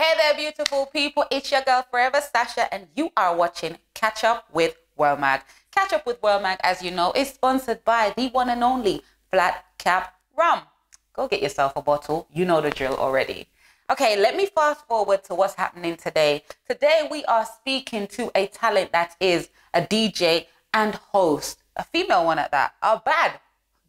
Hey there, beautiful people. It's your girl Forever Sasha, and you are watching Catch Up with WORLMAG. Catch Up with WORLMAG, as you know, is sponsored by the one and only Flat Cap Rum. Go get yourself a bottle. You know the drill already. Okay, let me fast forward to what's happening today. Today, we are speaking to a talent that is a DJ and host. A female one at that. A bad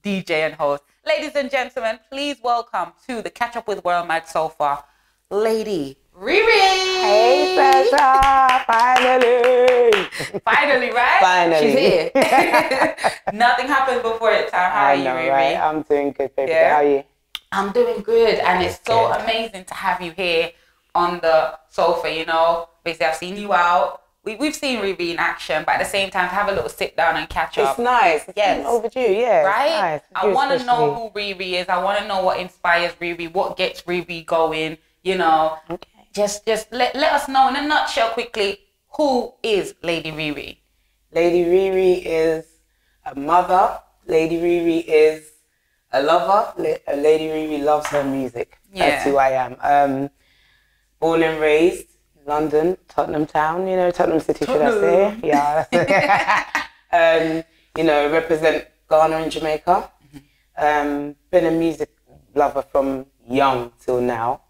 DJ and host. Ladies and gentlemen, please welcome to the Catch Up with WORLMAG sofa, Lady RiRi. Hey, Sasha. Finally. Finally, right? Finally. She's here. Nothing happened before it's time. How are you, RiRi? Right? I'm doing good, baby. Yeah? How are you? I'm doing good, and it's so amazing to have you here on the sofa, you know. Basically, I've seen you out. We've seen RiRi in action, but at the same time, to have a little sit down and catch up. It's nice. Yes. Overdue, yeah. Right? Nice. I want to know who RiRi is. I want to know what inspires RiRi, what gets RiRi going, you know. Okay. Just let us know in a nutshell quickly, who is Lady RiRi? Lady RiRi is a mother. Lady RiRi is a lover. Lady RiRi loves her music. Yeah. That's who I am. Born and raised London, Tottenham Town, you know, Tottenham City, should I say? Yeah. You know, represent Ghana and Jamaica. Been a music lover from young till now.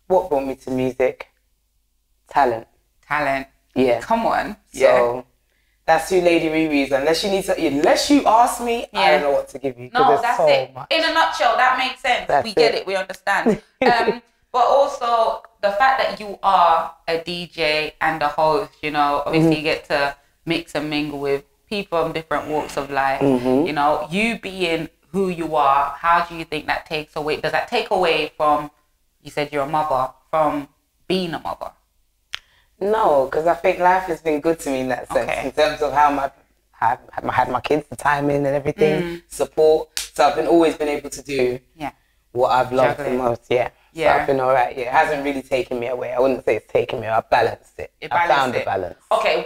What brought me to music? Talent. Talent. Yeah. Come on. So that's who Lady RiRi is. Unless you ask me, I don't know what to give you. No, that's so it. Much. In a nutshell, that makes sense. We get it. We understand. But also the fact that you are a DJ and a host, you know, obviously you get to mix and mingle with people from different walks of life. You know, you being who you are, how do you think that takes away? Does that take away from, you said you're a mother, from being a mother? No, because I think life has been good to me in that sense, in terms of how I had my kids, the timing and everything, support. So I've always been able to do what I've loved the most. So I've been all right. It hasn't really taken me away. I wouldn't say it's taken me away. I balanced it. I found the balance. Okay,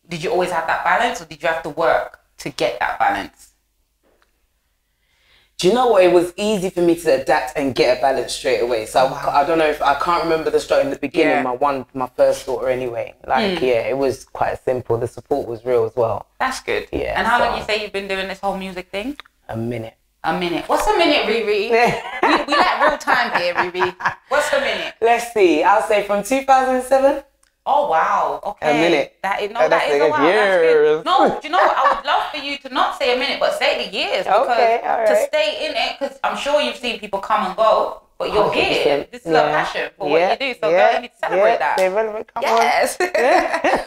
did you always have that balance, or did you have to work to get that balance? Do you know what? It was easy for me to adapt and get a balance straight away. So I don't know if I can't remember the story in the beginning. My first daughter anyway. It was quite simple. The support was real as well. That's good. Yeah. And how long you say you've been doing this whole music thing? A minute. A minute. What's a minute, RiRi? we like real time here, RiRi. What's a minute? Let's see. I'll say from 2007. Oh wow. Okay. A minute. That is a while. That's good. No, do you know what? I would love for you to not say a minute, but say the years. Because to stay in it, because I'm sure you've seen people come and go, but you're here. This is a passion for what you do. So girl, you need to celebrate that. They're relevant. Come on.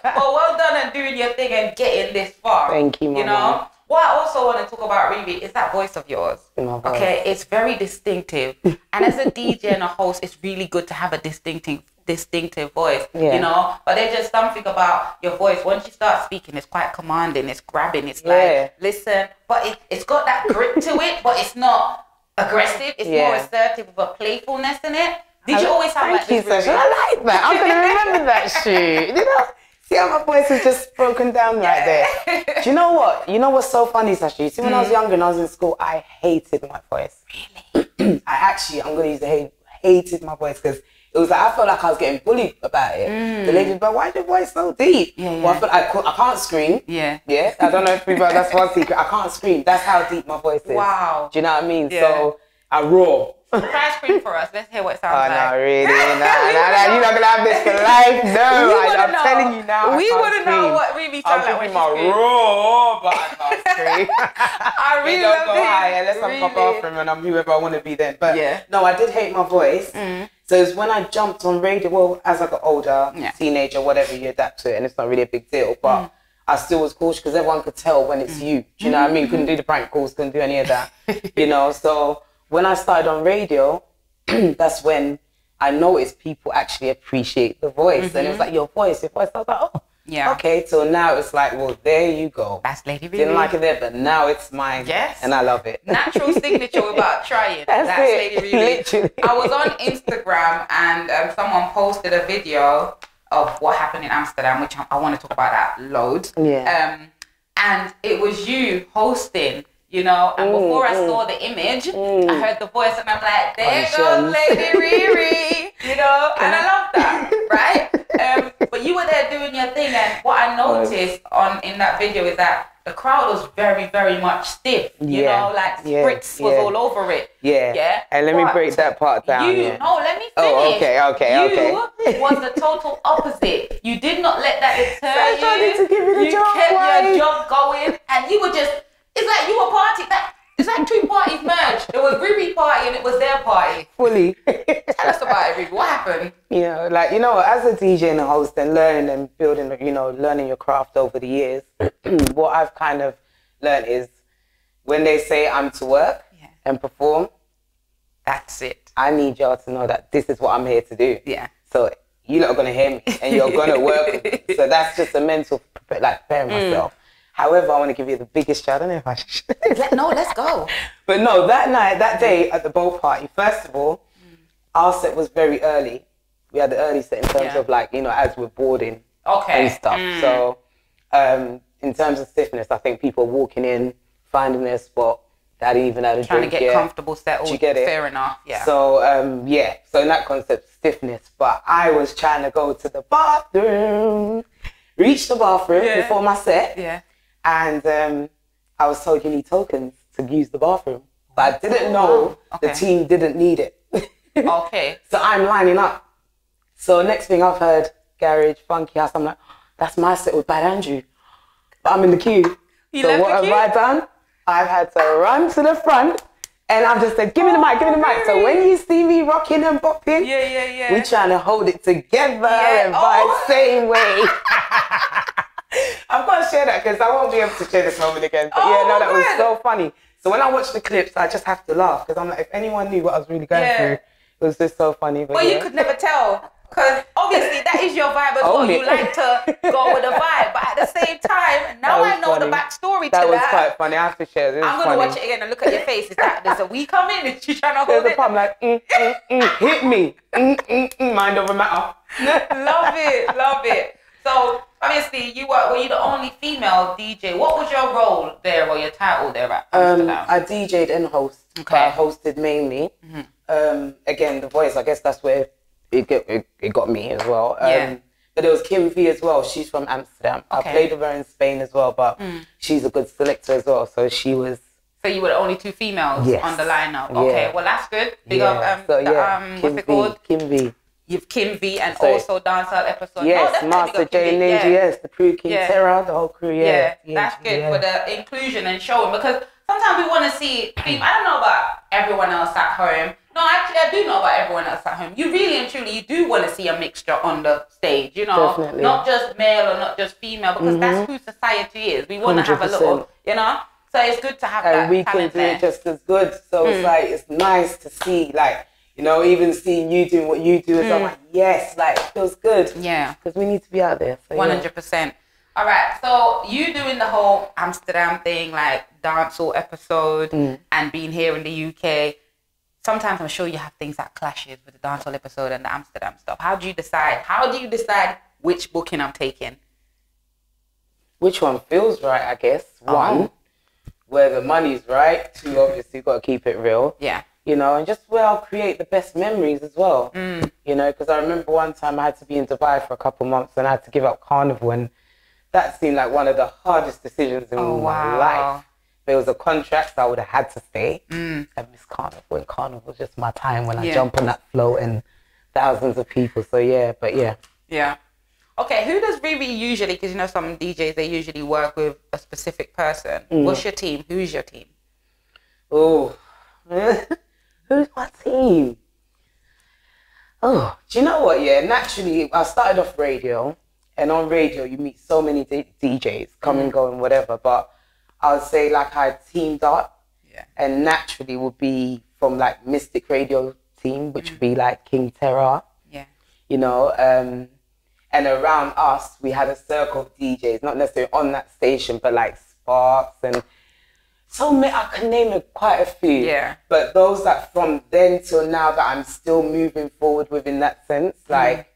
Well, well done and doing your thing and getting this far. Thank you, Mama. You know? What I also want to talk about, RiRi, is that voice of yours. Okay, it's very distinctive. And as a DJ and a host, it's really good to have a distinctive voice, you know. But there's just something about your voice. Once you start speaking, it's quite commanding, it's grabbing, it's like, listen. But it's got that grip to it, but it's not aggressive. It's more assertive with a playfulness in it. Did you always have like this? Thank you, Sasha. I like that. I'm going to remember that shit. You know? See how my voice is just broken down right there. Do you know what? You know what's so funny, Sasha? You see, when I was younger and I was in school, I hated my voice. Really? I'm going to use the hated my voice, because it was like, I felt like I was getting bullied about it. The ladies, but why is your voice so deep? Well, I feel like I can't scream. Yeah. I don't know if people, that's one secret. I can't scream. That's how deep my voice is. Wow. Do you know what I mean? So I roar. Try scream for us. Let's hear what it sounds like. Oh, no, really? Nah. You're not going to have this for life. No, I'm telling you now. We want to know what RiRi sounds like when she my roar, but I can't scream. I really don't love go high unless I'm in my bathroom and I'm whoever I want to be then. But no, I did hate my voice. So it's when I jumped on radio, well, as I got older, teenager, whatever, you adapt to it, and it's not really a big deal. But I still was cautious, because everyone could tell when it's you. Do you know what I mean? Couldn't do the prank calls, couldn't do any of that. You know, so when I started on radio, that's when I noticed people actually appreciate the voice. And it was like, your voice. I was like, oh, okay. So now it's like, well, there you go. That's Lady RiRi. Didn't like it there, but now it's mine. Yes. And I love it. Natural signature without trying. That's Lady RiRi. Literally. I was on Instagram and someone posted a video of what happened in Amsterdam, which I want to talk about that loads. And it was you hosting, you know, and before I saw the image, I heard the voice and I'm like, there goes Lady RiRi. and I love that, right? But you were there doing your thing, and what I noticed in that video is that the crowd was very, very much stiff. You know, like spritz was all over it. Yeah. And let me break that part down. No, let me finish. Oh, okay. You was the total opposite. You did not let that deter you. I to give you the job. Kept your job going, and you were just. It's like you were partying. It's like two parties merged. It was RiRi party and it was their party. Fully. Tell us about it, RiRi. What happened? As a DJ and a host and learning and building, learning your craft over the years, what I've kind of learned is when they say I'm to work and perform, that's it. I need y'all to know that this is what I'm here to do. Yeah. So you're not going to hear me and you're going to work with me. So that's just a mental, preparing myself. However, I want to give you the biggest shout. I don't know if I should. No, let's go. But no, that day at the boat party, first of all, our set was very early. We had the early set in terms of as we're boarding and stuff. So in terms of stiffness, I think people walking in, finding their spot, they hadn't even had a trying drink to get comfortable, settled. You get it? Fair enough, yeah. So, so in that concept, stiffness. But I was trying to go to the bathroom, reach the bathroom before my set. Yeah. And I was told you need tokens to use the bathroom. But I didn't know the team didn't need it. Okay. So I'm lining up. So next thing I've heard, garage, funky house, I'm like, that's my set with Bad Andrew. But I'm in the queue. So what have I done? I've had to run to the front and I've just said, give me the mic, give me the mic. So when you see me rocking and bopping, we're trying to hold it together and vibe same way. I'm going to share that because I won't be able to share this moment again. But that was so funny. So when I watch the clips, I just have to laugh because I'm like, if anyone knew what I was really going through, it was just so funny. But you could never tell because obviously that is your vibe as well. You like to go with a vibe, but at the same time, now I know the backstory to that. That was quite funny. I have to share this. I'm going to watch it again and look at your face. Is that there's a we coming? Is she trying to hold it? I'm like, hit me. Mind over matter. Love it. So obviously were you the only female DJ? What was your role there or your title there at Amsterdam? I DJ'd and hosted. Okay. I hosted mainly. Again, the voice, I guess that's where it got me as well. But there was Kim V as well. She's from Amsterdam. Okay. I played with her in Spain as well, but she's a good selector as well. So she was. So you were the only two females on the lineup. Okay, well that's good. Big up what's it called? Kim V. You've Kim V and also Dancehall episode. Yes, Master J and NGS, the crew, King Terra, the whole crew. Yeah, that's good for the inclusion and showing because sometimes we want to see. I don't know about everyone else at home. No, actually, I do know about everyone else at home. You really and truly, you do want to see a mixture on the stage. Definitely. Not just male or not just female because that's who society is. We want to have a little, So it's good to have that. And we can do it just as good. So it's like it's nice to see even seeing you doing what you do, I'm like, yes, it feels good. Yeah. Because we need to be out there. So 100%. All right. So you doing the whole Amsterdam thing, dancehall episode and being here in the UK. Sometimes I'm sure you have things that clashes with the dancehall episode and the Amsterdam stuff. How do you decide which booking I'm taking? Which one feels right, I guess. One, where the money's right. Two, obviously, you've got to keep it real. Yeah. And just where I'll create the best memories as well. Because I remember one time I had to be in Dubai for a couple months and I had to give up Carnival and that seemed like one of the hardest decisions in my life. If it was a contract, I would have had to stay. I miss Carnival and Carnival was just my time when I jump on that float and thousands of people. So yeah. Okay, who does RiRi usually, because some DJs, they usually work with a specific person. What's your team? Who's your team? Oh, who's my team? Oh, do you know what? Yeah, naturally, I started off radio, and on radio, you meet so many DJs, come and go and whatever, but I would say I teamed up, and naturally would be from Mystic Radio team, which would be King Terra, and around us, we had a circle of DJs, not necessarily on that station, but Sparks and so many, I can name quite a few. Yeah. But those that from then till now that I'm still moving forward with in that sense, I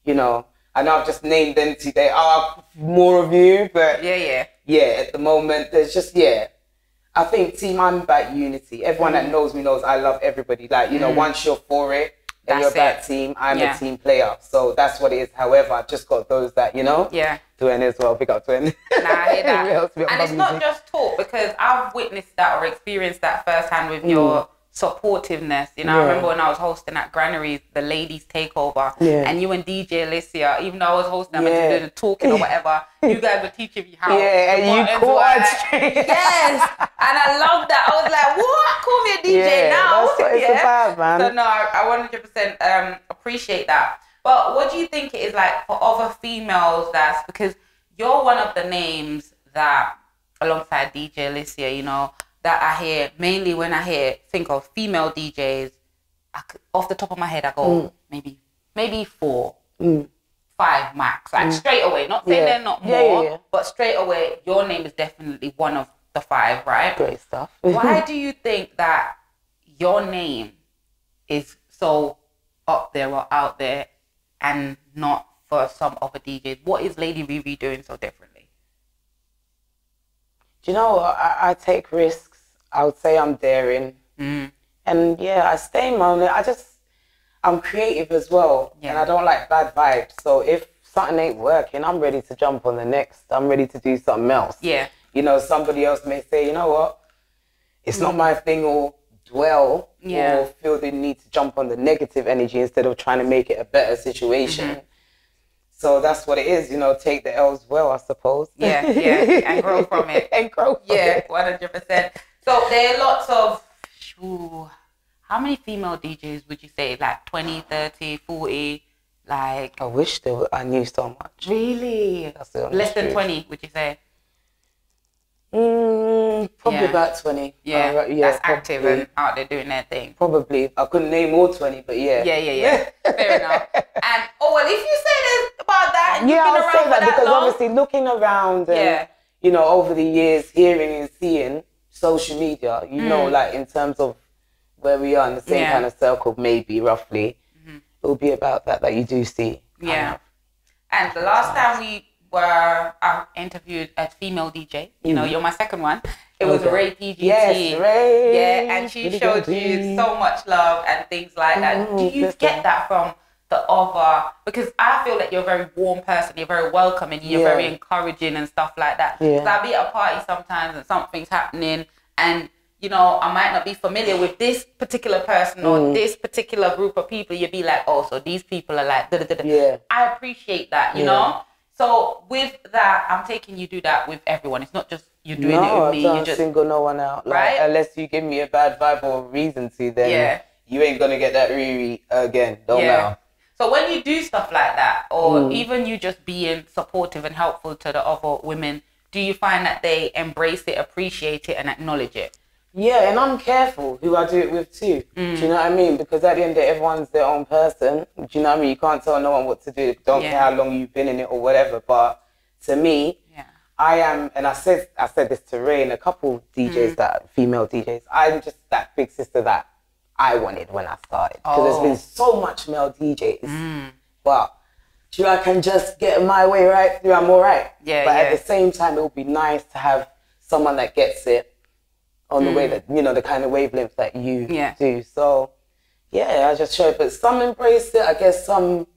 know I've just named them today. There are more of you, but yeah, at the moment, there's just, I think team, I'm about unity. Everyone that knows me knows I love everybody. Once you're for it, and you're that team. I'm a team player, so that's what it is. However, I just got those that, you know, Twin as well. Big up Twin. Nah, I hear that. And it's not just talk, because I've witnessed that or experienced that firsthand with your supportiveness. You know, I remember when I was hosting at Granaries, the ladies takeover, and you and DJ Alicia, even though I was hosting, I meant to do the talking or whatever, you guys were teaching me how. Yeah, and you caught straight. Yes, and I loved that. I was like, what? Call me a DJ now. That's what it's about, man. So no, I 100% appreciate that. But what do you think it is like for other females? That's because you're one of the names that, alongside DJ Alicia, you know, that I hear mainly when I think of female DJs. Off the top of my head, I go maybe 4, 5 max, like straight away. Not saying they're not more, but straight away, your name is definitely one of the 5, right? Great stuff. Why do you think that your name is so up there or out there and not for some other DJs? What is Lady RiRi doing so differently? Do you know what? I take risks. I would say I'm daring. And I stay in my own. I'm creative as well. And I don't like bad vibes. So if something ain't working, I'm ready to jump on the next. I'm ready to do something else. Yeah. You know, somebody else may say, you know what? It's not my thing, or dwell or feel the need to jump on the negative energy instead of trying to make it a better situation. So that's what it is, you know, take the L's well, I suppose. Yeah, and grow from it. And grow from it. 100%. So there are lots of, how many female DJs would you say? Like 20, 30, 40? Like, I wish I knew so much. Really? That's the honest Less than truth. 20, would you say? Probably about 20. That's active and out there doing their thing. Probably. I couldn't name all 20, but yeah. Fair enough. And, well, if you say this about that, and you've been I'll around say for that because long, obviously looking around and, you know, over the years, hearing and seeing social media, you know, like in terms of where we are in the same kind of circle, maybe roughly, it will be about that you do see. And the last time we were interviewed a female DJ, you know, you're my second one. It was Ray PGT. Yes, Ray. Yeah, and she showed you so much love and things like that. Do you get that from the other? Because I feel like you're a very warm person. You're very welcoming. You're very encouraging and stuff like that. Because I'll be at a party sometimes and something's happening, and you know, I might not be familiar with this particular person or this particular group of people. You'd be like, oh, so these people are like, I appreciate that, you know? So with that, I'm taking you do that with everyone. It's not just you doing it with me. No, I don't single no one out. Like, unless you give me a bad vibe or a reason to, then you ain't going to get that RiRi again. Don't matter. So when you do stuff like that, or even you just being supportive and helpful to the other women, do you find that they embrace it, appreciate it, and acknowledge it? Yeah, and I'm careful who I do it with too. Do you know what I mean? Because at the end of the day, everyone's their own person. Do you know what I mean? You can't tell no one what to do. Don't care how long you've been in it or whatever. But to me, I am, and I said this to Ray and a couple DJs, that female DJs, I'm just that big sister that I wanted when I started. Because there's been so much male DJs. But do you know, I can just get my way right through, I'm all right. But at the same time, it would be nice to have someone that gets it on the way that, you know, the kind of wavelength that you do. So, I just show it. But some embrace it, I guess some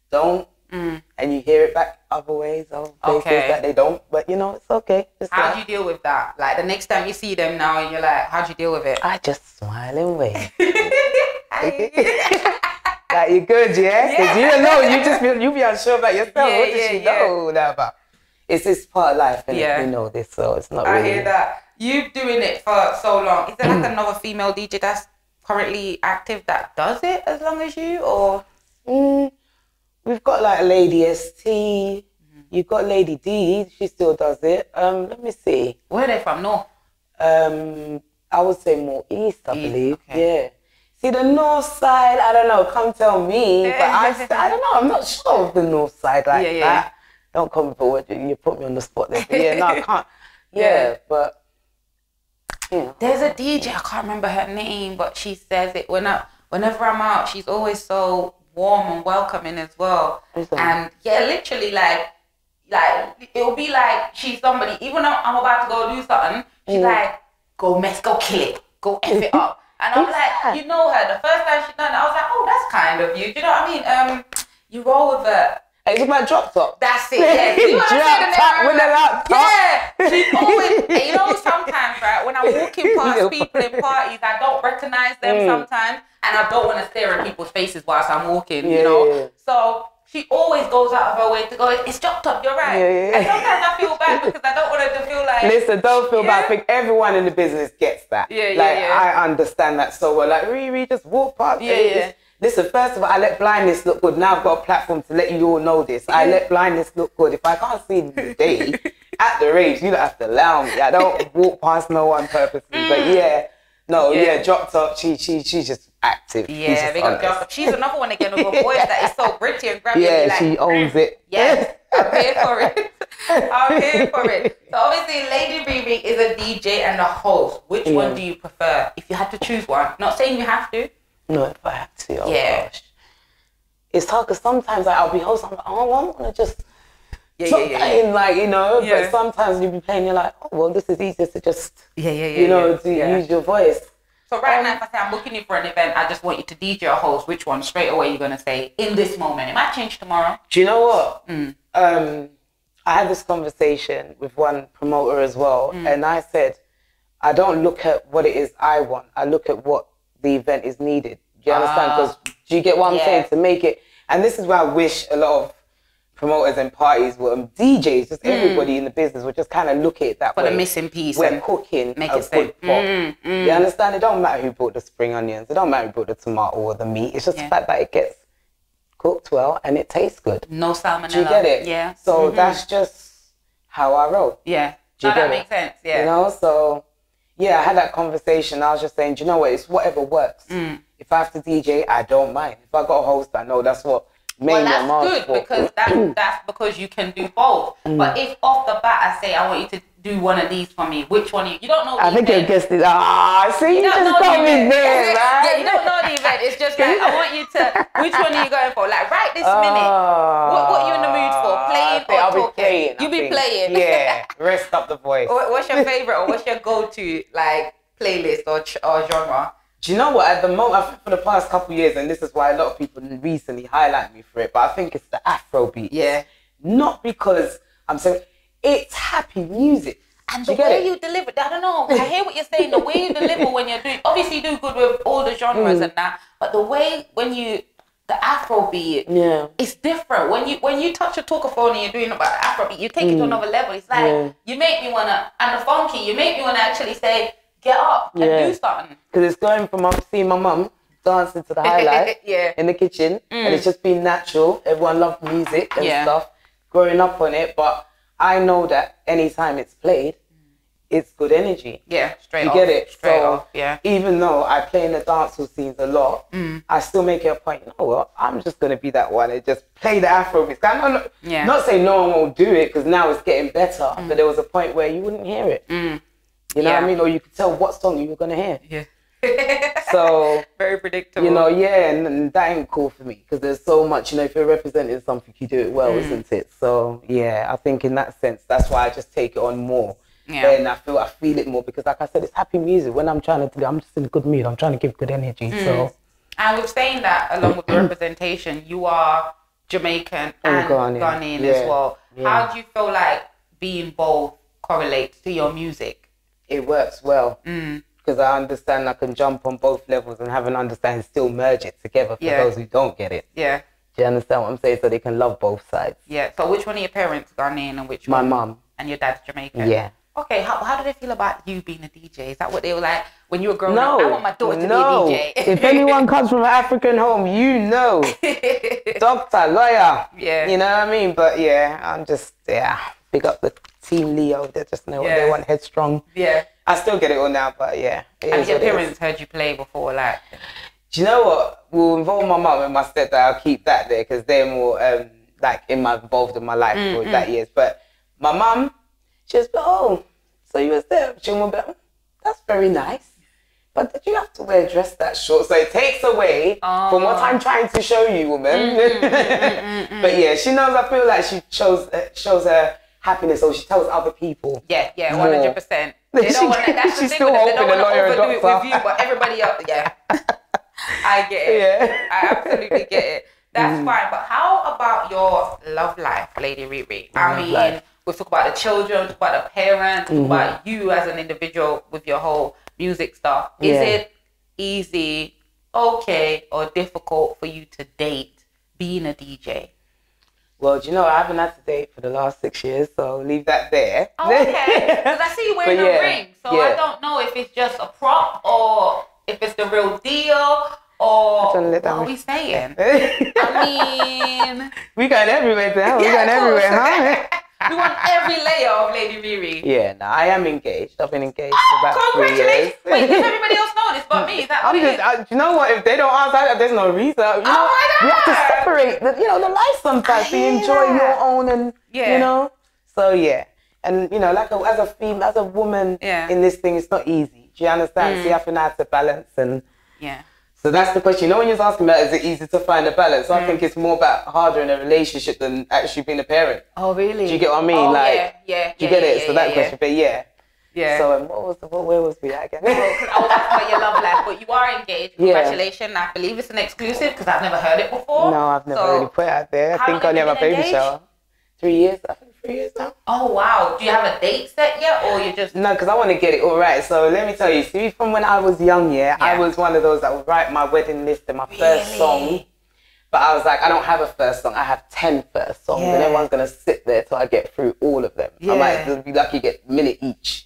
don't. And you hear it back other ways, or places that they don't. But, you know, it's okay. How do you deal with that? Like, the next time you see them now and you're like, how'd you deal with it? I just smile and wave. Like, you're good, Because you don't know, you be unsure about yourself. What does she know that about? It's this part of life, and you know this, so it's not really... I hear that. You doing it for so long. Is there like another female DJ that's currently active that does it as long as you, or? We've got like a Lady ST. You've got Lady D. She still does it. Let me see. Where are they from? North? I would say more east, I believe. Yeah. See, the north side, I don't know. Come tell me. But I don't know. I'm not sure of the north side like that. Don't come forward. You put me on the spot there. But no, I can't. But... Yeah. There's a DJ, I can't remember her name, but she says it whenever I'm out, she's always so warm and welcoming as well. And literally like it'll be like she's somebody, even though I'm about to go do something, she's like, go kill it, go F it up. And I'm like, you know her. The first time she done it, I was like, oh, that's kind of you. Do you know what I mean? You roll with it. It's about drop top. That's it, yeah. See what drop top with the laptop. Yeah. She's always, you know, sometimes, right, when I'm walking past people in parties, I don't recognize them sometimes, and I don't want to stare at people's faces whilst I'm walking, you know. Yeah. So she always goes out of her way to go, it's drop top, you're right. Yeah. And sometimes I feel bad because I don't want her to feel like... Listen, don't feel bad. I think everyone in the business gets that. I understand that so well. Like, RiRi, just walk past. Listen, first of all, I let blindness look good. Now I've got a platform to let you all know this. I let blindness look good. If I can't see the day at the rage, you don't have to allow me. I don't walk past no one purposely. But drop top, she's just active. Yeah, big up drop top. She's another one again with a voice that is so gritty and grabby. Yeah, like, she owns it. Yes, I'm here for it. I'm here for it. So obviously, Lady RiRi is a DJ and a host. Which one do you prefer? If you had to choose one, not saying you have to. No, if I have to, gosh. It's hard because sometimes I'll be hosting, I'm like, oh, I want to just playing, like, you know, but sometimes you'll be playing, you're like, oh, well, this is easier to just, use your voice. So right now, if I say I'm booking you for an event, I just want you to DJ or host, which one straight away you're going to say in this moment? It might change tomorrow. Do you know what? I had this conversation with one promoter as well, and I said, I don't look at what it is I want, I look at what the event is needed. Do you understand? Because do you get what I'm saying? To make it, and this is where I wish a lot of promoters and parties were DJs, just everybody in the business would just kind of look at it that way. For the missing piece. We're cooking make a good pot. You understand? It don't matter who brought the spring onions. It don't matter who brought the tomato or the meat. It's just the fact that it gets cooked well and it tastes good. No salmonella. Do you get it? Yeah. So that's just how I roll. Yeah. Do you that makes sense. Yeah. You know, so... Yeah, I had that conversation. I was just saying, do you know what? It's whatever works. If I have to DJ, I don't mind. If I got a host, I know that's what mainly I'm asked for. Well, that's good because that's because you can do both. But if off the bat I say I want you to do one of these for me, which one you don't know? I think you guessed it. See, you just got me there, man. Yeah, you don't know the event. It's just like I want you to. Which one are you going for? Like right this minute. What are you in the mood for? Playing or I'll talking? be playing. You be playing. Yeah, rest up the voice. What's your favorite or what's your go-to like playlist or genre? Do you know what? At the moment, I think for the past couple of years, and this is why a lot of people recently highlight me for it, but I think it's the Afro beat. Yeah. Not because I'm saying it's happy music. And the way you deliver, I don't know, I hear what you're saying, the way you deliver when you're doing, obviously you do good with all the genres and that, but the way the Afro beat, it's different. When you touch a talkaphone and you're doing about Afro beat, you take it to another level. It's like, you make me want to, and the funky, you make me want to actually say, get up and do something. Because it's going from seeing my mum dancing to the highlight in the kitchen, and it's just been natural. Everyone loved music and stuff, growing up on it, but I know that anytime it's played, it's good energy. Yeah, straight off. You get it? Straight off, yeah. Even though I play in the dancehall scenes a lot, I still make it a point, you know what, I'm just going to be that one and just play the Afro beats. Not saying no one won't do it, because now it's getting better, but there was a point where you wouldn't hear it. You know what I mean? Or you could tell what song you were going to hear. Yeah. So... Very predictable. You know, and that ain't cool for me, because there's so much, you know, if you're representing something, you do it well, isn't it? So, yeah, I think in that sense, that's why I just take it on more. Yeah. And I feel it more, because like I said, it's happy music. When I'm trying to do it, I'm just in a good mood. I'm trying to give good energy, so... And with saying that, along with the representation, you are Jamaican and Ghanaian as well. Yeah. How do you feel like being both correlates to your music? It works well. Because I understand I can jump on both levels and have an understanding, still merge it together for those who don't get it. Yeah. Do you understand what I'm saying? So they can love both sides. Yeah. So which one of your parents Ghanaian and which one? My mum. And your dad's Jamaican? Yeah. Okay, how do they feel about you being a DJ? Is that what they were like when you were growing up? I want my daughter to be a DJ. If anyone comes from an African home, you know. Doctor, lawyer. Yeah. You know what I mean? But yeah, I'm just, big up the Team Leo. They just know what they want, headstrong. Yeah. I still get it all now, but yeah. Have your parents heard you play before? Like, do you know what? We'll involve my mum and my stepdad. I'll keep that there because they're more involved in my life for that years. But my mum, she was, oh, so you was there. She will be like, that's very nice. But did you have to wear a dress that short? So it takes away from what I'm trying to show you, woman. But yeah, she knows. I feel like she shows her happiness, or she tells other people. Yeah, 100%. They don't want that. That's the thing with them. They don't want to overdo it with you, but everybody else, yeah. I get it. Yeah. I absolutely get it. That's fine. But how about your love life, Lady RiRi? I mean, we talk about the children, we talk about the parents, we talk about you as an individual with your whole music stuff. Is it easy, okay, or difficult for you to date being a DJ? Well, do you know, I haven't had to date for the last 6 years, so leave that there. Oh, okay. Because I see you wearing a ring, so I don't know if it's just a prop or if it's the real deal, or what are we saying? I mean... We going everywhere now. We going everywhere, huh? We want every layer of Lady RiRi. Yeah, no, I am engaged. I've been engaged for about 3 years. Wait, does everybody else know this but me? Is that what it is? You know what? If they don't ask, there's no reason. You know, my God! We have to separate the life sometimes. So you enjoy your own and, you know. So, yeah. And, you know, like as a female, as a woman in this thing, it's not easy. Do you understand? So you have to know how to balance and... Yeah. So that's the question. You know, when you're asking about, is it easy to find a balance? So I think it's more about harder in a relationship than actually being a parent. Oh, really? Do you get what I mean? Oh, do you get it? So that question, but yeah. So where was we at again? I was asking about your love life, but you are engaged. Congratulations. I believe it's an exclusive because I've never heard it before. No, I've never really put it out there. I think only have a baby shower. 3 years, I think 3 years now. Oh, wow. Do you have a date set yet, or you just... No, because I want to get it all right. So let me tell you, see, from when I was young, I was one of those that would write my wedding list and my first song. But I was like, I don't have a first song. I have 10 first songs. And everyone's going to sit there till I get through all of them. I might be lucky to get a minute each.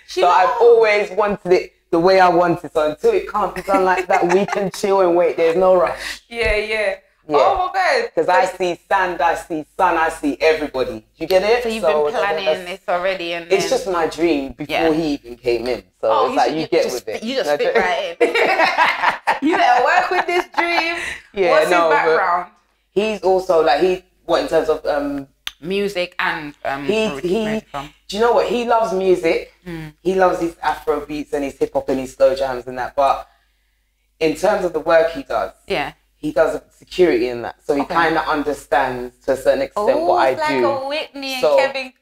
So I've always wanted it the way I want it. So until it can't be done like that, we can chill and wait. There's no rush. Yeah. Oh my God. Because I see sand, I see sun, I see everybody. Do you get it? So you've been planning this already, and it's just my dream before he even came in. So it's like you get with it. You just fit right in. You better work with this dream. What's his background? He's also like in terms of music and do you know what? He loves music. He loves his Afro beats and his hip hop and his slow jams and that. But in terms of the work he does, he does security in that, so he kind of understands to a certain extent what I do. Like a Whitney and Kevin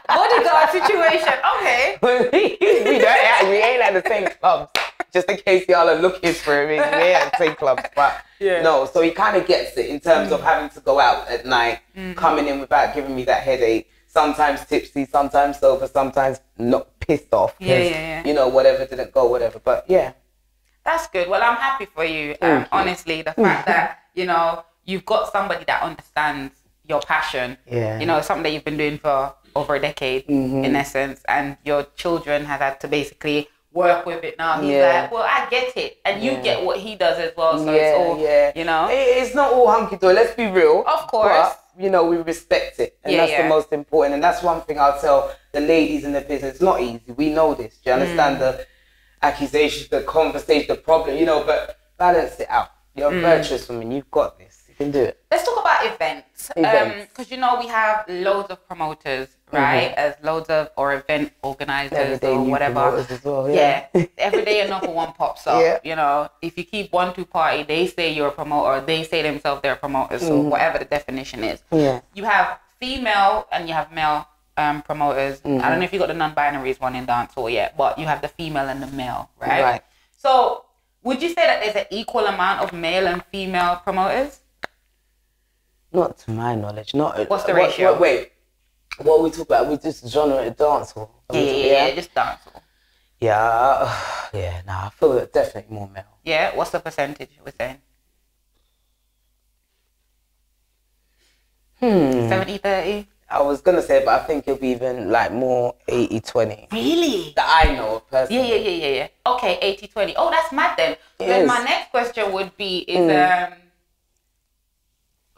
bodyguard situation. Okay. we ain't at the same clubs. Just in case y'all are looking for him, we ain't at the same clubs. But no, so he kind of gets it in terms of having to go out at night, coming in without giving me that headache. Sometimes tipsy, sometimes sober, sometimes not pissed off. You know, whatever didn't go, whatever. But that's good. Well, I'm happy for you. Honestly, the fact that, you know, you've got somebody that understands your passion. You know, something that you've been doing for over a decade, in essence, and your children have had to basically work with it now. He's like, well, I get it. And you get what he does as well. So it's all, you know. It's not all hunky-dory. Let's be real. Of course. But, you know, we respect it. And that's the most important. And that's one thing I'll tell the ladies in the business. It's not easy. We know this. Do you understand the accusations, the conversation, the problem, you know, but balance it out. You're a virtuous woman. You've got this. You can do it. Let's talk about events. Because, you know, we have loads of promoters, right? As loads of, or event organizers or whatever. As well, Every day another one pops up. You know, if you keep 1-2 party, they say you're a promoter, they say themselves they're promoters, so whatever the definition is. You have female and you have male promoters. I don't know if you got the non-binaries one in dancehall yet, but you have the female and the male, right? So would you say that there's an equal amount of male and female promoters? Not to my knowledge. Not. What's the ratio? Wait, what we talk about? We just genre dancehall. Just dancehall. I feel that definitely more male. Yeah, what's the percentage we're saying? 70-30? I was going to say, but I think it'll be even like more 80-20. Really? That I know of personally. Yeah. Okay, 80-20. Oh, that's mad then. Then my next question would be,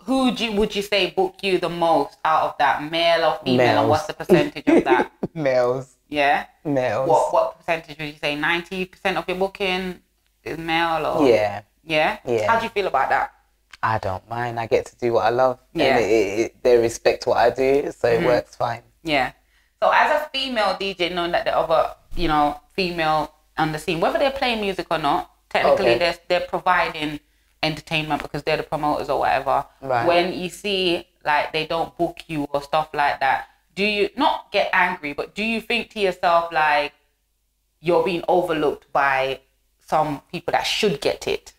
who would you say book you the most out of that, male or female? Males. And what's the percentage of that? Males. Yeah? Males. What percentage would you say? 90% of your booking is male? Or? Yeah. Yeah? How do you feel about that? I don't mind. I get to do what I love. Yeah. And they respect what I do, so it works fine. Yeah. So as a female DJ, knowing that the other, you know, female on the scene, whether they're playing music or not, technically they're providing entertainment because they're the promoters or whatever. Right. When you see like they don't book you or stuff like that, do you not get angry, but do you think to yourself like you're being overlooked by some people that should get it?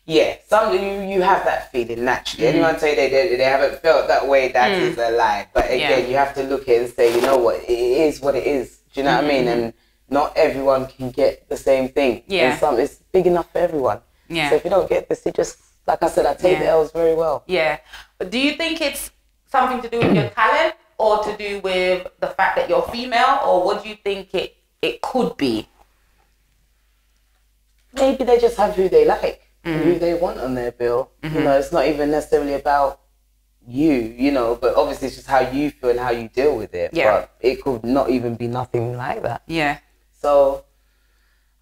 Yeah, you have that feeling naturally. Anyone say they haven't felt that way, that is a lie. But again, you have to look at it and say, you know what, it is what it is. Do you know what I mean? And not everyone can get the same thing. Yeah. And it's big enough for everyone. Yeah. So if you don't get this, you just, like I said, I take the L's very well. Yeah. But do you think it's something to do with your talent or to do with the fact that you're female, or what do you think it could be? Maybe they just have who they like. Who they want on their bill. You know, it's not even necessarily about you know, but obviously it's just how you feel and how you deal with it. Yeah. But it could not even be nothing like that. Yeah. So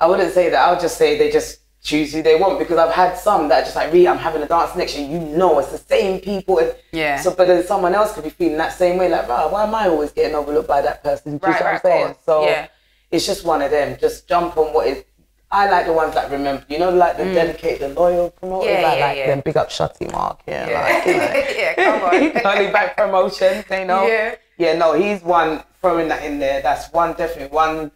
I wouldn't say that. I would just say they just choose who they want, because I've had some that are just like, I'm having a dance next year, you know, it's the same people. And so, but then someone else could be feeling that same way, like, why am I always getting overlooked by that person? Do you know what I'm saying? So it's just one of them. Just jump on what is. I like the ones that remember, you know, like the dedicated, the loyal promoters. I like them. Big up Shotty Mark. Like, you know. Come on. Only back promotions, they know. Yeah, no, he's one, throwing that in there. That's definitely one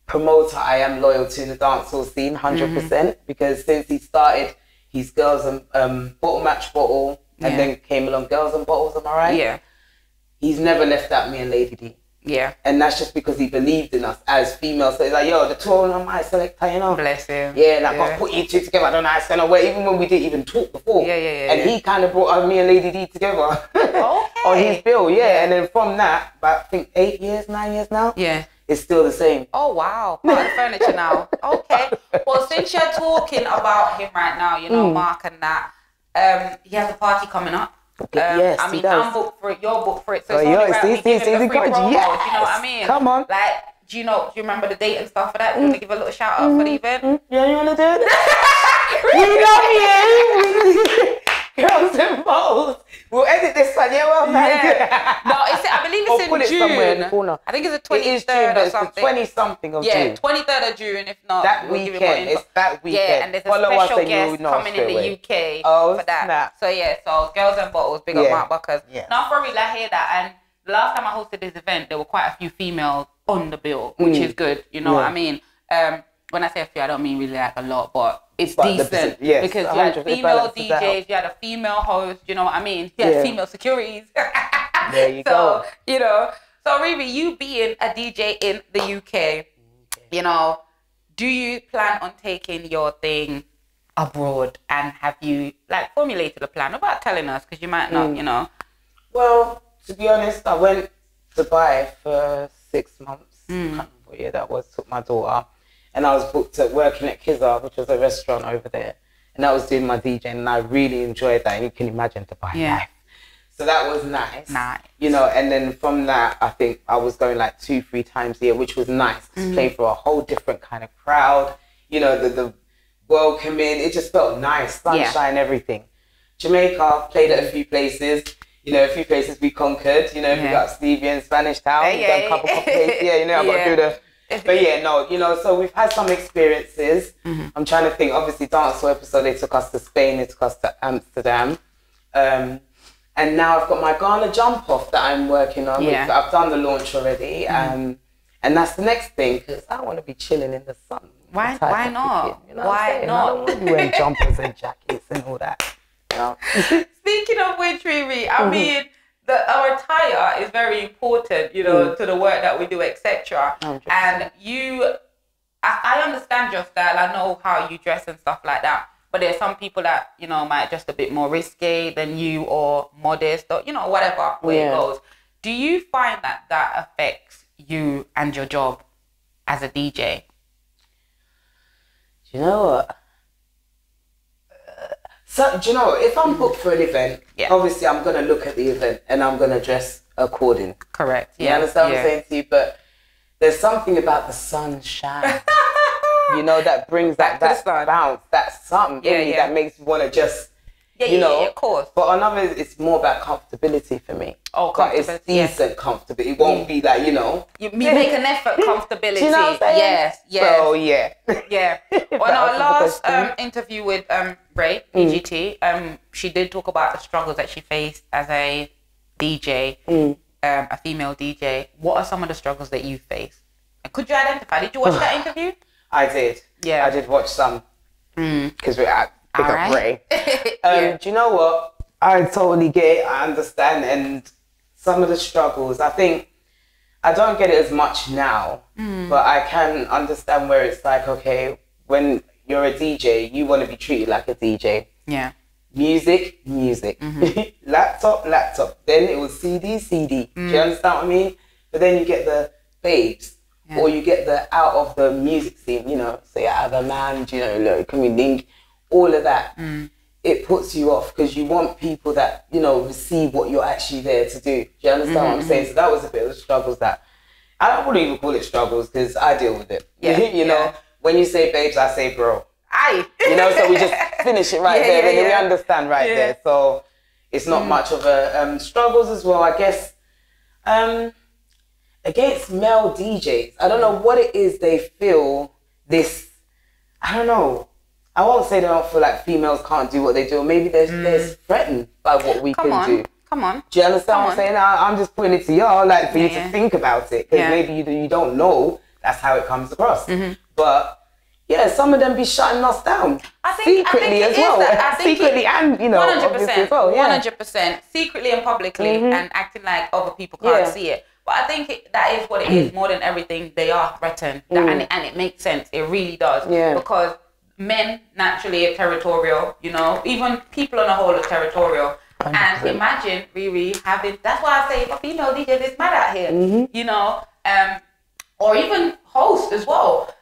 promoter I am loyal to in the dancehall scene, 100%. Because since he started his Girls and Bottle Match Bottle, and then came along Girls and Bottles, am I right? Yeah. He's never left out me and Lady D. Yeah. And that's just because he believed in us as females. So he's like, yo, the two of them, my selector, you know. Bless him. Yeah, and I got to put you two together. I don't know how it's going to work, even when we didn't even talk before. And he kind of brought me and Lady D together on his bill. And then from that, about, I think 8 years, 9 years now, it's still the same. Oh, wow. Part of the furniture now. Okay. Well, since you're talking about him right now, you know, Mark and that, he has a party coming up. Yes, I mean, I'm booked for it, you're booked for it, so it's only right we give him the free promo, you know what I mean? Come on. Like, do you remember the date and stuff for that? Do you want to give a little shout out for the event? Yeah, you want to do it? You know me, Girls and Bottles. We'll edit this one, No, I believe it's in June. I think it's the 23rd or something. 20-something of June. Yeah, 23rd of June, if not. That weekend, it's that weekend. Yeah, and there's a special guest coming in the UK for that. So so Girls and Bottles, big up Mark Buckers. Now, I probably hear that, and the last time I hosted this event, there were quite a few females on the bill, which is good, you know what I mean? When I say a few, I don't mean really like a lot, but it's decent. Because you had female DJs, you had a female host, you know what I mean? You had female securities. There you go. You know, so RiRi, you being a DJ in the UK, you know, do you plan on taking your thing abroad, and have you like formulated a plan about telling us? Because you might not, you know. Well, to be honest, I went to Dubai for 6 months. I can't remember what year that was, took my daughter. And I was booked at working at Kizar, which was a restaurant over there. And I was doing my DJing, and I really enjoyed that. And you can imagine Dubai life. So that was nice. You know, and then from that, I think I was going like 2-3 times a year, which was nice. Playing for a whole different kind of crowd. You know, the welcoming, it just felt nice. Sunshine, everything. Jamaica, played at a few places. You know, a few places we conquered. You know, we got Stevie in Spanish Town. We've done a couple of places. You know, I got to do the... But no, you know, so we've had some experiences. I'm trying to think, obviously, dancehall episode, they took us to Spain, they took us to Amsterdam. And now I've got my Ghana jump off that I'm working on. I've done the launch already. And that's the next thing, because I want to be chilling in the sun. Why not? You know why not? I don't want to be wearing jumpers and jackets and all that. You know? Speaking of which, RiRi, I mean, our attire is very important, you know, to the work that we do, etc. And I understand your style. I know how you dress and stuff like that. But there's some people that, you know, might just a bit more risque than you, or modest, or, you know, whatever way it goes. Do you find that affects you and your job as a DJ? Do you know what? So, do you know, if I'm booked for an event, obviously I'm going to look at the event and I'm going to dress according. Correct. You understand what I'm saying to you? But there's something about the sunshine, you know, that brings that bounce, that something in me that makes me want to just, you know. Of course. But on others, it's more about comfortability for me. Oh, comfortability. But it's decent comfortability. It won't be like, you know. You make an effort, comfortability. Do you know what I'm saying? Yes, yes. So, yeah. Yeah. On our last interview with Ray, EGT, she did talk about the struggles that she faced as a DJ, a female DJ. What are some of the struggles that you faced? And could you identify? Did you watch that interview? I did. Yeah. I did watch some. Because we're at Pick Up Ray. Do you know what? I totally get it. I understand. And some of the struggles, I think, I don't get it as much now, but I can understand where it's like, okay, when you're a DJ, you want to be treated like a DJ. Yeah. Music. Laptop. Then it was CD. Do you understand what I mean? But then you get the babes. Yeah. Or you get the out of the music scene, you know, say out of a man, you know, like, can we link? All of that. It puts you off because you want people that, you know, receive what you're actually there to do. Do you understand what I'm saying? So that was a bit of the struggles that, I wouldn't even call it struggles because I deal with it. Yeah. You know, when you say babes, I say bro. Aye. You know, so we just finish it right there and then we understand right there. So it's not much of a struggles as well, I guess. Against male DJs, I don't know what it is they feel this, I don't know. I won't say they don't feel like females can't do what they do. Or maybe they're threatened by what we can do. Come on. Do you understand what I'm saying? I'm just putting it to y'all, like for you to think about it. Because maybe you don't know that's how it comes across. But yeah, some of them be shutting us down. Secretly as well. Secretly and, you know, 100%. as well. 100%. Secretly and publicly and acting like other people can't see it. But I think that is what it is more than everything. They are threatened. And it makes sense. It really does. Yeah. Because men naturally are territorial, you know. Even people on a whole are territorial. 100%. And imagine RiRi having, that's why I say if a female DJ is mad out here, you know, or even host as well.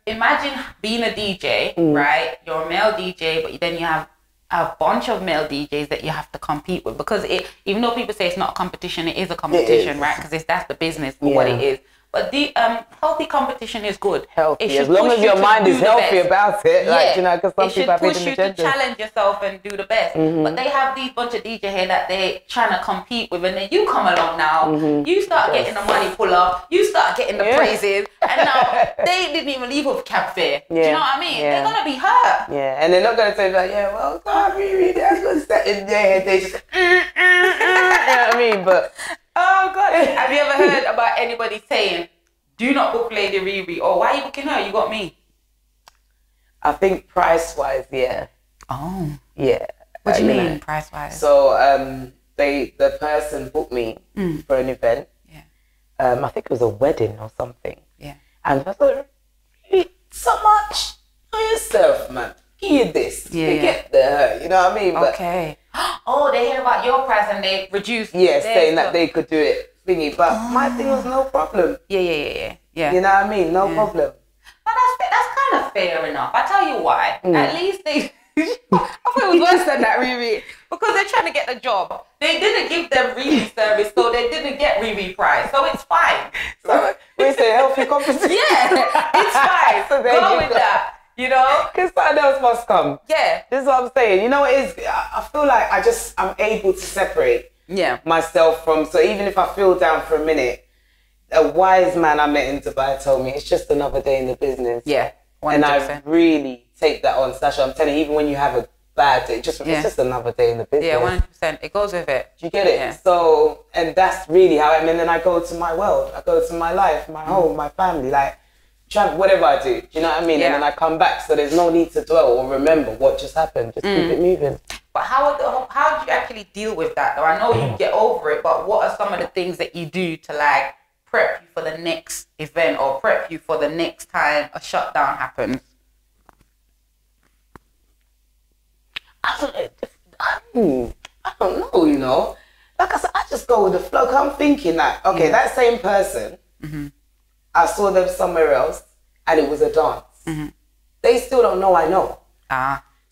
Imagine being a DJ, right? You're a male DJ, but then you have a bunch of male DJs that you have to compete with, because even though people say it's not a competition, it is a competition, right? Because that's the business for what it is. But the healthy competition is good. Healthy, as long as your mind is healthy about it. Like, you know, because some people have it should push you to challenge yourself and do the best. But they have these bunch of DJ here that they're trying to compete with, and then you come along now, you start getting the money pull up, you start getting the praises, and now they didn't even leave with cab fare. Do you know what I mean? They're gonna be hurt. Yeah, and they're not gonna say like, yeah, well, God, RiRi, that's what's that in their head. They just, you know what I mean? But oh God, have you ever heard about anybody saying, do not book Lady RiRi, or why are you booking her? You got me. I think price-wise, yeah. Oh. Yeah. What do you mean, price-wise? So, the person booked me for an event. Yeah. I think it was a wedding or something. Yeah. And I thought, so much for yourself, man. Hear this. Yeah. Get the, you know what I mean? But, okay. Oh, they hear about your price and they reduced. Yeah, saying that they could do it. Thingy, but my thing was no problem. Yeah. You know what I mean? No problem. But that's kind of fair enough. I tell you why. At least they. I thought it was worse than that, RiRi, because they're trying to get the job. They didn't give them RiRi service, so they didn't get RiRi price. So it's fine. So we say healthy competition. Yeah, it's fine. So go with that. You know, because something else must come. Yeah, this is what I'm saying. You know, it is. I feel like I'm able to separate. Myself from, so even if I feel down for a minute, a wise man I met in Dubai told me it's just another day in the business. Yeah, 100%. And I really take that on, Sasha. I'm telling you, even when you have a bad day, it's just another day in the business. Yeah, 100%. It goes with it. Do you get it? Yeah. So, and that's really how I mean. Then I go to my world. I go to my life, my home, my family, like whatever I do. Do you know what I mean? And then I come back, so there's no need to dwell or remember what just happened. Just keep it moving. But how do you actually deal with that though? I know you get over it, but what are some of the things that you do to like prep you for the next event or prep you for the next time a shutdown happens? I don't know, you know. Like I said, I just go with the flow. I'm thinking that, okay, that same person, I saw them somewhere else and it was a dance. They still don't know I know.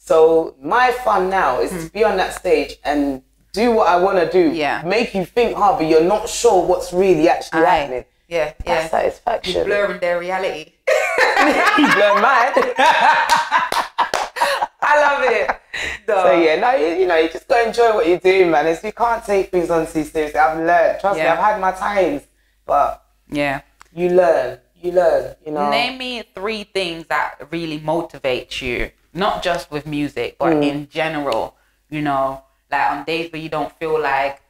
So my fun now is to be on that stage and do what I want to do. Yeah. Make you think hard, but you're not sure what's really actually happening. Yeah. That's satisfaction. You're blurring their reality. You blur mine. I love it. So yeah. No, you know, you just got to enjoy what you're doing, man. You can't take things on too seriously. I've learned. Trust me, I've had my times. But yeah, you learn, you know. Name me 3 things that really motivate you, not just with music, but in general, you know, like on days where you don't feel like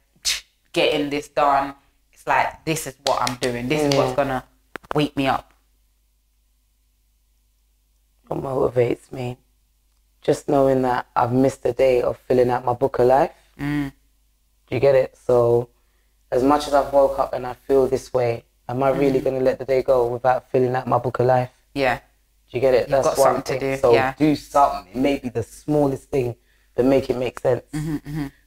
getting this done. It's like, this is what I'm doing. This is what's going to wake me up. What motivates me? Just knowing that I've missed a day of filling out my book of life. Do you get it? So as much as I've woke up and I feel this way, am I really going to let the day go without filling out my book of life? Yeah. Do you get it? You've That's got one something thing. to do. So do something. It may be the smallest thing, but make it make sense.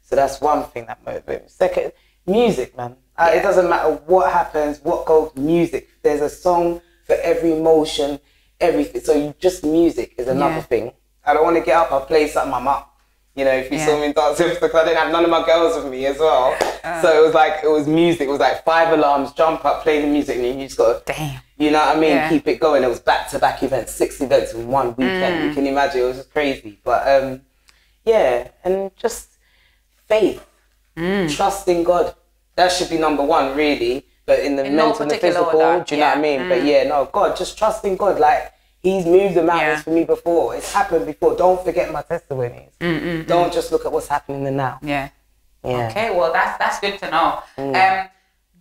So that's one thing that motivates me. Second, music, man. It doesn't matter what happens, what goes, music. There's a song for every emotion, everything. So music is another thing. I don't want to get up, I'll play something, I'm up. You know, if you saw me dancing, because I didn't have none of my girls with me as well. So it was music. It was like 5 alarms, jump up, play the music, and you just got to, you know what I mean, keep it going. It was back-to-back events, 6 events in one weekend. You can imagine, it was just crazy. But yeah, and just faith, trust in God. That should be number 1, really. But in the mental and the physical, do you know what I mean? But yeah, no, God, just trust in God. Like, He's moved the mountains for me before. It's happened before. Don't forget my testimonies. Don't just look at what's happening in the now. Yeah. Okay, well, that's good to know.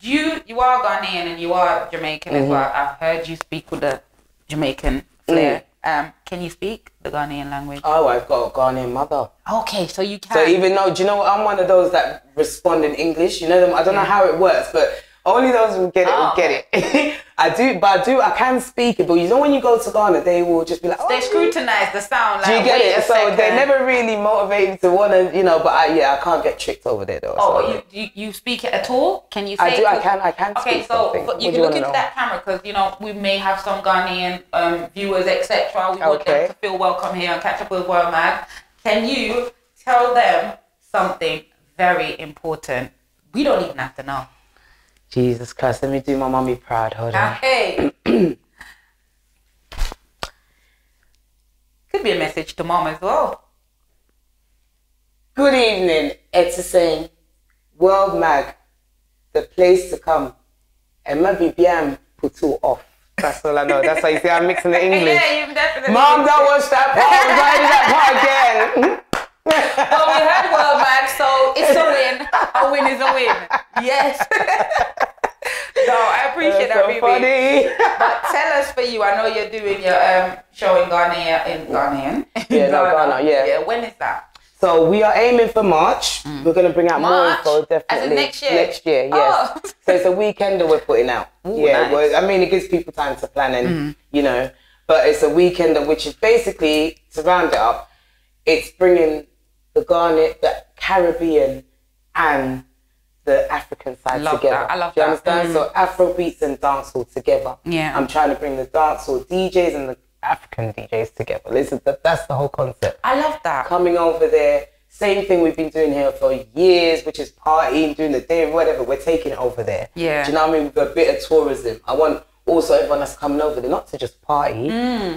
You are Ghanaian and you are Jamaican as well. I've heard you speak with the Jamaican flair. Can you speak the Ghanaian language? Oh, I've got a Ghanaian mother. Okay, so you can. So even though, do you know what? I'm one of those that respond in English. You know them. I don't know how it works, but only those who get it will get it. I can speak it, but you know when you go to Ghana, they will just be like, they scrutinize the sound. Like, do you get it? So they never really motivate me to want to, you know, but I can't get tricked over there though. Oh, so. you speak it at all? Can you say I can okay, speak so something. You can look into that camera because, you know, we may have some Ghanaian viewers, etc. We want them to feel welcome here and catch up with WORLMAG. Can you tell them something very important? We don't even have to know. Jesus Christ, let me do my mummy proud. Hold on. Okay. Could be a message to mom as well. Good evening, Etisane. WORLMAG, the place to come. And maybe bien putu off. That's all I know. That's why you see I'm mixing the English. Yeah, you've definitely. Mom, don't watch that part. I'm writing that part again. Well, we heard WORLMAG, so it's a win. A win is a win. Yes. No, I appreciate that, so funny. But tell us for you, I know you're doing your show in Ghanaian. Ghana, yeah. Yeah, when is that? So we are aiming for March. We're going to bring out more info, definitely. As in next year? Next year, yes. Oh. So it's a weekend that we're putting out. Ooh, yeah, nice. well, I mean, it gives people time to plan and, you know, but it's a weekend which is basically, to round it up, it's bringing the Ghana, the Caribbean and the African side together. I love that. Do you understand? So Afro beats and dancehall together. Yeah. I'm trying to bring the dancehall DJs and the African DJs together. Listen, that's the whole concept. I love that. Coming over there, same thing we've been doing here for years, which is partying, doing the day, whatever. We're taking it over there. Yeah. Do you know what I mean? With a bit of tourism. I want also everyone that's coming over there not to just party.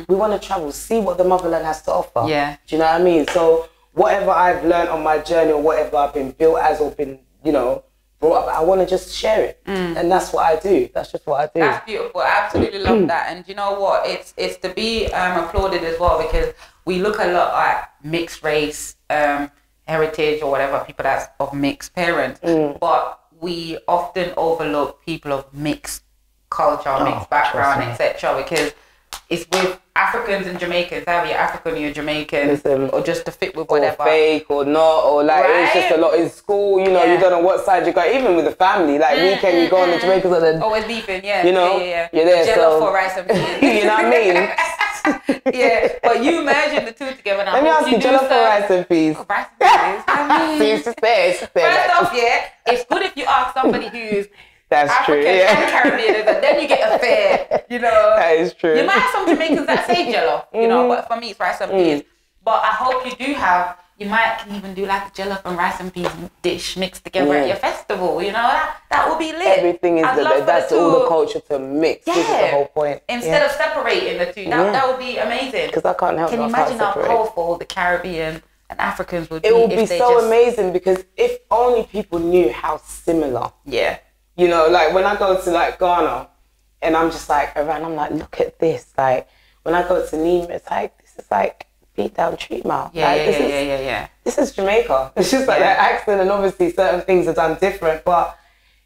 We want to travel, see what the motherland has to offer. Yeah. Do you know what I mean? So whatever I've learned on my journey or whatever I've been built as or been, you know, brought up, I want to just share it. And that's what I do. That's just what I do. That's beautiful. I absolutely love that. And you know what? It's to be applauded as well, because we look a lot at mixed race, heritage or whatever, people that's of mixed parents. But we often overlook people of mixed culture, mixed background, etc. Because it's with Africans and Jamaicans. Either you're African or you're Jamaican, or just to fit with whatever. Or fake or not, or like it's just a lot in school, you know, you don't know what side you got. Even with the family, like weekend you go on the Jamaicans or the... Always beefing, you know, you're there. Jello for rice and beans. You know what I mean? Yeah, but you merging the two together. Let me ask you, Jello for rice and peas. Rice and peas. I mean, see, it's just there. First off, it's good if you ask somebody who's that's African true, yeah. and Caribbean, and then you get a fair, you know. That is true. You might have some Jamaicans that say Jello, you know, but for me it's rice and peas. But I hope you do have, you might can even do like a Jello and rice and peas dish mixed together at your festival, you know. That would be lit. Everything is that's all the culture to mix. This is the whole point. Instead of separating the two, that would be amazing. Because I can't help Can you imagine how powerful the Caribbean and Africans would be. It would be so amazing, because if only people knew how similar. Yeah. You know, like when I go to like Ghana, and I'm just like around, I'm like, look at this. Like when I go to Nima, it's like, this is like beat down Treat Mouth. Yeah, like, yeah. This is Jamaica. It's just like that accent, and obviously certain things are done different, but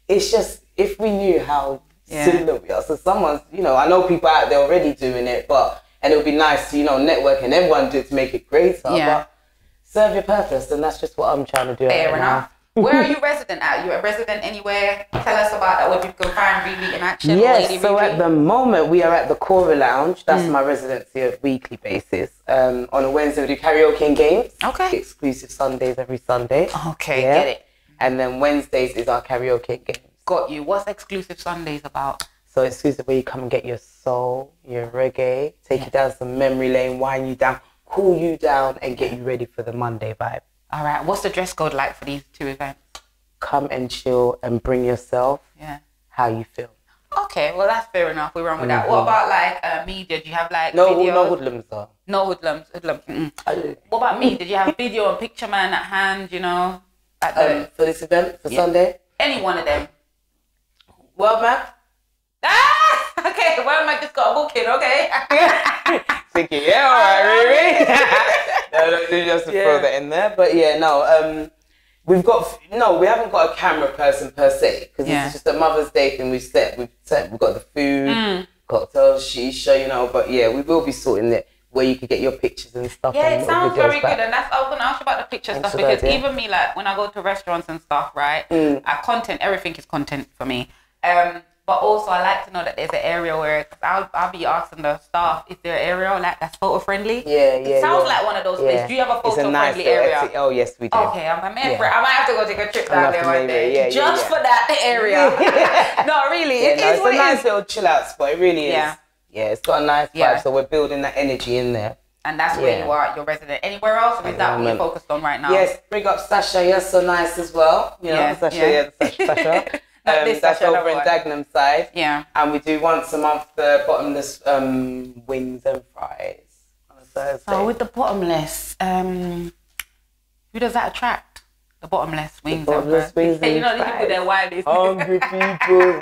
it's just, if we knew how similar we are. So someone's, you know, I know people out there already doing it, and it would be nice to, you know, network and everyone do it to make it greater. Yeah. But serve your purpose, and that's just what I'm trying to do. Fair enough. Where are you resident at? You a resident anywhere? Tell us about that. Where people can find RiRi in action. Yes, so at the moment we are at the Cora Lounge. That's my residency on a weekly basis. On a Wednesday we do karaoke and games. Okay. Exclusive Sundays every Sunday. Okay, get it. And then Wednesdays is our karaoke and games. Got you. What's Exclusive Sundays about? So exclusive where you come and get your soul, your reggae, take you down some memory lane, wind you down, cool you down, and get you ready for the Monday vibe. All right. What's the dress code like for these two events? Come and chill and bring yourself. Yeah. How you feel. Okay. Well, that's fair enough. We run with that. What about like media? Do you have like no videos? No hoodlums though. No hoodlums. What about me? Did you have video and picture man at hand? You know, at for this event for Sunday. Any one of them. WORLMAG. Okay. WORLMAG just got a booking. Okay. Thinking, yeah, all right, RiRi. No, just to throw that in there. But yeah, no, we haven't got a camera person per se, because it's just a Mother's Day thing. We've got the food, cocktails, shisha, you know. But yeah, we will be sorting it where you can get your pictures and stuff. Yeah, it sounds very good, and I was gonna ask you about the picture stuff, because even me, like when I go to restaurants and stuff, right? Everything is content for me. But also I like to know that there's an area where I'll be asking the staff, is there an area like that's photo friendly? It sounds like one of those places. Do you have a photo friendly area? Oh yes, we do. Okay, I'm a man for it. I might have to go take a trip down there one day just for that area. No, really, it's a nice little chill out spot. It really is. Yeah, it's got a nice vibe. So we're building that energy in there. And that's where you are, your resident. Anywhere else, or is that what you're focused on right now? Yes, bring up Sasha. You're so nice as well. You know, Sasha. Sasha. That's over in Dagenham side. Yeah. And we do once a month the bottomless wings and fries on a Thursday. So with the bottomless, who does that attract? The bottomless wings and fries. You know, these people, they're wild. Hungry people.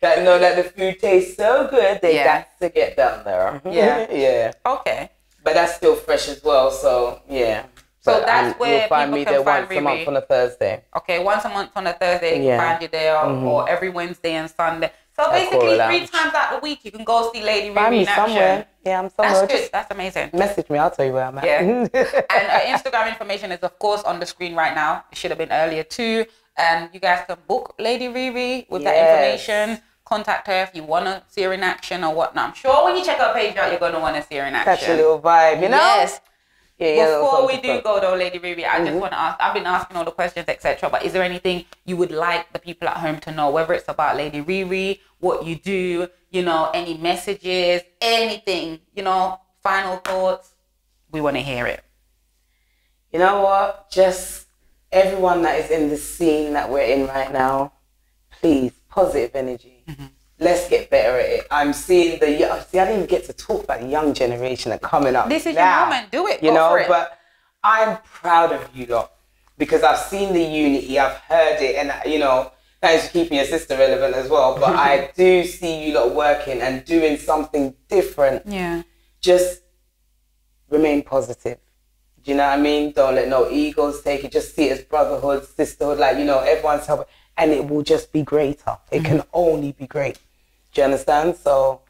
That know that the food tastes so good, they got to get down there. Yeah. Okay. But that's still fresh as well, so yeah. So that's where you'll find me there once a month on a Thursday. Okay, once a month on a Thursday, you can find you there, or every Wednesday and Sunday. So basically, 3 times out the week, you can go see Lady RiRi in action. Somewhere. Yeah, I'm somewhere. That's good. That's amazing. Message me, I'll tell you where I'm at. Yeah. And Instagram information is, of course, on the screen right now. It should have been earlier too. And you guys can book Lady RiRi with that information. Contact her if you want to see her in action or whatnot. I'm sure when you check her page out, you're going to want to see her in action. Catch a little vibe, you know? Yes. Before we do go though, Lady RiRi, I just want to ask, I've been asking all the questions, etc. But is there anything you would like the people at home to know, whether it's about Lady RiRi, what you do, you know, any messages, anything, you know, final thoughts? We want to hear it. You know what? Just everyone that is in the scene that we're in right now, please, positive energy. Let's get better at it. I'm seeing I didn't even get to talk about the young generation that are coming up. This is your moment. Do it. You know, but I'm proud of you lot, because I've seen the unity, I've heard it, and you know, thanks for keeping your sister relevant as well. But I do see you lot working and doing something different. Yeah. Just remain positive. Do you know what I mean? Don't let no egos take it. Just see it as brotherhood, sisterhood, like, you know, everyone's helping, and it will just be greater. It can only be great. Do you understand? So,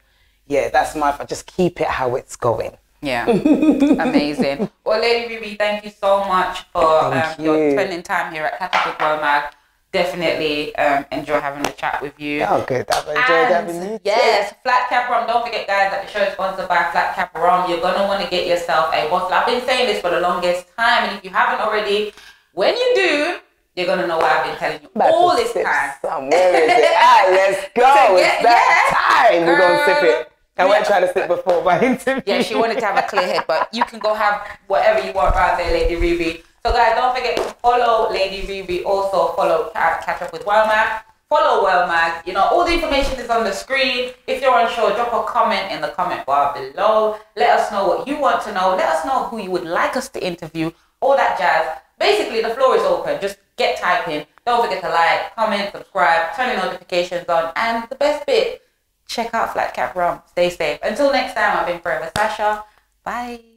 yeah, that's just keep it how it's going. Yeah, amazing. Well, Lady RiRi, thank you so much for your spending time here at Catch Up with WORLMAG. Definitely enjoy having a chat with you. Oh, good. I've enjoyed having you. Yes, Flat Cap Rum. Don't forget, guys, that the show is sponsored by Flat Cap Rum. You're going to want to get yourself a bottle. I've been saying this for the longest time, and if you haven't already, when you do, you're going to know why I've been telling you all this time. Where is it? Let's go. It's that time. We're going to sip it. I went trying to sip before my interview. Yeah, she wanted to have a clear head, but you can go have whatever you want right there, Lady RiRi. So guys, don't forget to follow Lady RiRi. Also follow Catch Up with WORLMAG. Follow WORLMAG. You know, all the information is on the screen. If you're unsure, drop a comment in the comment bar below. Let us know what you want to know. Let us know who you would like us to interview. All that jazz. Basically, the floor is open. Just get typing. Don't forget to like, comment, subscribe, turn your notifications on. And the best bit, check out Flat Cap Rum. Stay safe. Until next time, I've been Forever Sasha. Bye.